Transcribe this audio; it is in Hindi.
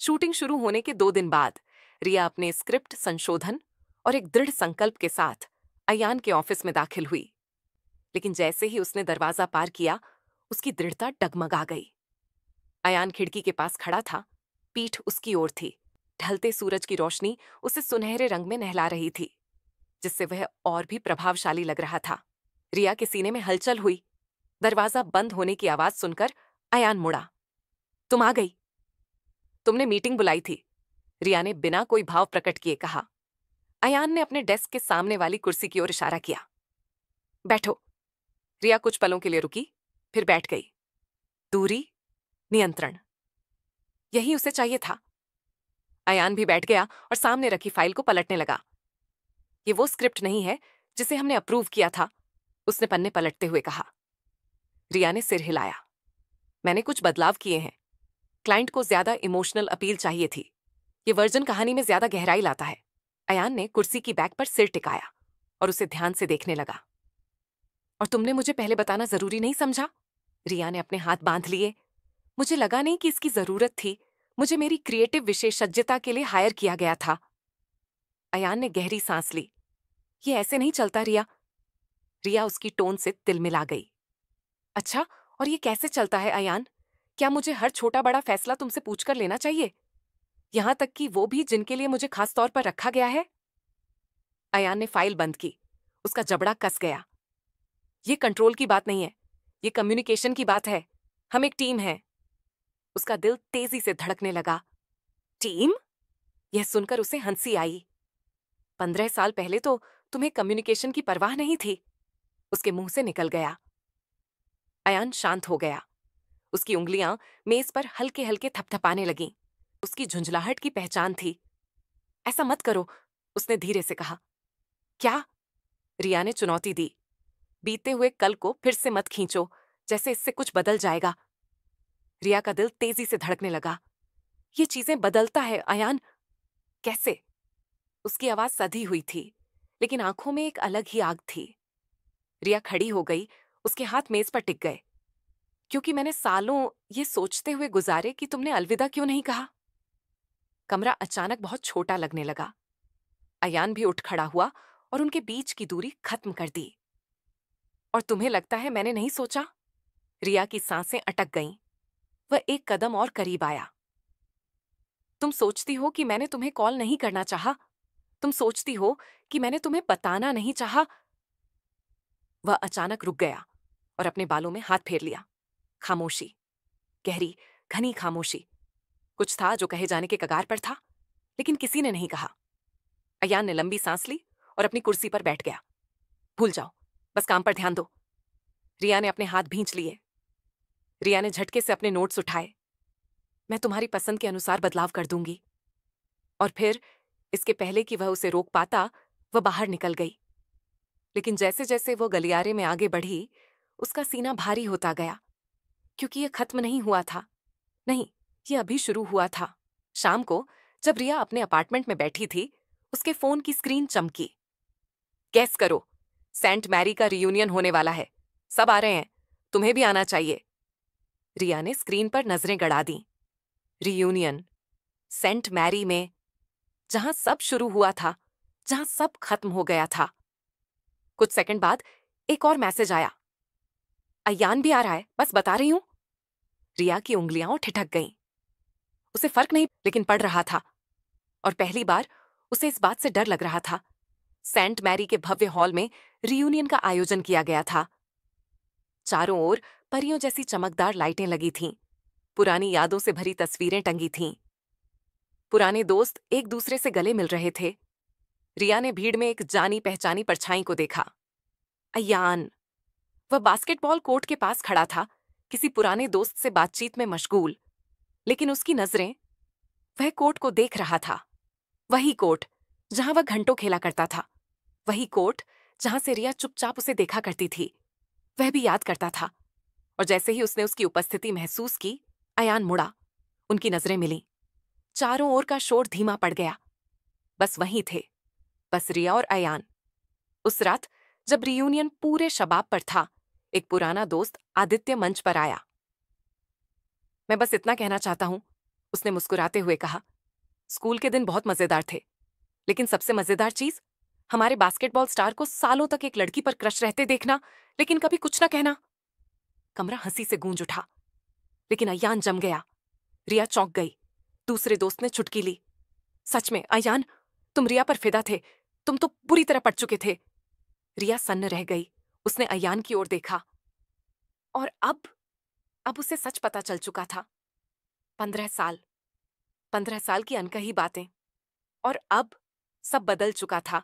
शूटिंग शुरू होने के 2 दिन बाद रिया अपने स्क्रिप्ट संशोधन और एक दृढ़ संकल्प के साथ अयान के ऑफिस में दाखिल हुई। लेकिन जैसे ही उसने दरवाजा पार किया, उसकी दृढ़ता डगमगा गई। अयान खिड़की के पास खड़ा था, पीठ उसकी ओर थी। ढलते सूरज की रोशनी उसे सुनहरे रंग में नहला रही थी, जिससे वह और भी प्रभावशाली लग रहा था। रिया के सीने में हलचल हुई। दरवाजा बंद होने की आवाज सुनकर अयान मुड़ा। तुम आ गई। तुमने मीटिंग बुलाई थी, रिया ने बिना कोई भाव प्रकट किए कहा। अयान ने अपने डेस्क के सामने वाली कुर्सी की ओर इशारा किया। बैठो। रिया कुछ पलों के लिए रुकी, फिर बैठ गई। दूरी, नियंत्रण, यही उसे चाहिए था। अयान भी बैठ गया और सामने रखी फाइल को पलटने लगा। ये वो स्क्रिप्ट नहीं है जिसे हमने अप्रूव किया था, उसने पन्ने पलटते हुए कहा। रिया ने सिर हिलाया। मैंने कुछ बदलाव किए हैं। क्लाइंट को ज्यादा इमोशनल अपील चाहिए थी। ये वर्जन कहानी में ज्यादा गहराई लाता है। अयान ने कुर्सी की बैक पर सिर टिकाया और उसे ध्यान से देखने लगा। और तुमने मुझे पहले बताना जरूरी नहीं समझा? रिया ने अपने हाथ बांध लिए। मुझे लगा नहीं कि इसकी जरूरत थी। मुझे मेरी क्रिएटिव विशेषज्ञता के लिए हायर किया गया था। अयान ने गहरी सांस ली। ये ऐसे नहीं चलता रिया। रिया उसकी टोन से तिलमिला गई। अच्छा, और ये कैसे चलता है अयान? क्या मुझे हर छोटा बड़ा फैसला तुमसे पूछकर लेना चाहिए, यहां तक कि वो भी जिनके लिए मुझे खास तौर पर रखा गया है? अयान ने फाइल बंद की। उसका जबड़ा कस गया। ये कंट्रोल की बात नहीं है, ये कम्युनिकेशन की बात है। हम एक टीम हैं। उसका दिल तेजी से धड़कने लगा। टीम? यह सुनकर उसे हंसी आई। 15 साल पहले तो तुम्हें कम्युनिकेशन की परवाह नहीं थी, उसके मुंह से निकल गया। अयान शांत हो गया। उसकी उंगलियां मेज पर हल्के हल्के थपथपाने लगीं। उसकी झुंझलाहट की पहचान थी। ऐसा मत करो, उसने धीरे से कहा। क्या? रिया ने चुनौती दी। बीते हुए कल को फिर से मत खींचो, जैसे इससे कुछ बदल जाएगा। रिया का दिल तेजी से धड़कने लगा। ये चीजें बदलता है अयान। कैसे? उसकी आवाज सधी हुई थी, लेकिन आंखों में एक अलग ही आग थी। रिया खड़ी हो गई। उसके हाथ मेज पर टिक गए। क्योंकि मैंने सालों ये सोचते हुए गुजारे कि तुमने अलविदा क्यों नहीं कहा। कमरा अचानक बहुत छोटा लगने लगा। अयान भी उठ खड़ा हुआ और उनके बीच की दूरी खत्म कर दी। और तुम्हें लगता है मैंने नहीं सोचा? रिया की सांसें अटक गईं। वह एक कदम और करीब आया। तुम सोचती हो कि मैंने तुम्हें कॉल नहीं करना चाहा? तुम सोचती हो कि मैंने तुम्हें बताना नहीं चाहा? वह अचानक रुक गया और अपने बालों में हाथ फेर लिया। खामोशी, गहरी घनी खामोशी। कुछ था जो कहे जाने के कगार पर था, लेकिन किसी ने नहीं कहा। अयान ने लंबी सांस ली और अपनी कुर्सी पर बैठ गया। भूल जाओ, बस काम पर ध्यान दो। रिया ने अपने हाथ भींच लिए। रिया ने झटके से अपने नोट्स उठाए। मैं तुम्हारी पसंद के अनुसार बदलाव कर दूंगी। और फिर, इसके पहले कि वह उसे रोक पाता, वह बाहर निकल गई। लेकिन जैसे जैसे वो गलियारे में आगे बढ़ी, उसका सीना भारी होता गया, क्योंकि यह खत्म नहीं हुआ था। नहीं, यह अभी शुरू हुआ था। शाम को जब रिया अपने अपार्टमेंट में बैठी थी, उसके फोन की स्क्रीन चमकी। गैस करो, सेंट मैरी का रियूनियन होने वाला है। सब आ रहे हैं, तुम्हें भी आना चाहिए। रिया ने स्क्रीन पर नजरें गड़ा दी। रियूनियन, सेंट मैरी में, जहां सब शुरू हुआ था, जहां सब खत्म हो गया था। कुछ सेकंड बाद एक और मैसेज आया। अयान भी आ रहा है, बस बता रही हूं। रिया की उंगलियां ठिठक गईं। उसे फर्क नहीं, लेकिन पड़ रहा था। और पहली बार उसे इस बात से डर लग रहा था। सेंट मैरी के भव्य हॉल में रियूनियन का आयोजन किया गया था। चारों ओर परियों जैसी चमकदार लाइटें लगी थीं। पुरानी यादों से भरी तस्वीरें टंगी थीं। पुराने दोस्त एक दूसरे से गले मिल रहे थे। रिया ने भीड़ में एक जानी पहचानी परछाई को देखा। अयान। वह बास्केटबॉल कोर्ट के पास खड़ा था, किसी पुराने दोस्त से बातचीत में मशगूल। लेकिन उसकी नजरें, वह कोर्ट को देख रहा था। वही कोर्ट जहां वह घंटों खेला करता था। वही कोर्ट जहां से रिया चुपचाप उसे देखा करती थी। वह भी याद करता था। और जैसे ही उसने उसकी उपस्थिति महसूस की, अयान मुड़ा। उनकी नजरें मिलीं। चारों ओर का शोर धीमा पड़ गया। बस वहीं थे, बस रिया और अयान। उस रात जब रियूनियन पूरे शबाब पर था, एक पुराना दोस्त आदित्य मंच पर आया। मैं बस इतना कहना चाहता हूं, उसने मुस्कुराते हुए कहा, स्कूल के दिन बहुत मजेदार थे, लेकिन सबसे मजेदार चीज हमारे बास्केटबॉल स्टार को सालों तक एक लड़की पर क्रश रहते देखना, लेकिन कभी कुछ ना कहना। कमरा हंसी से गूंज उठा, लेकिन अयान जम गया। रिया चौंक गई। दूसरे दोस्त ने चुटकी ली, सच में अयान, तुम रिया पर फिदा थे, तुम तो बुरी तरह पड़ चुके थे। रिया सन्न रह गई। उसने अयान की ओर देखा, और अब उसे सच पता चल चुका था। 15 साल, 15 साल की अनकही बातें, और अब सब बदल चुका था।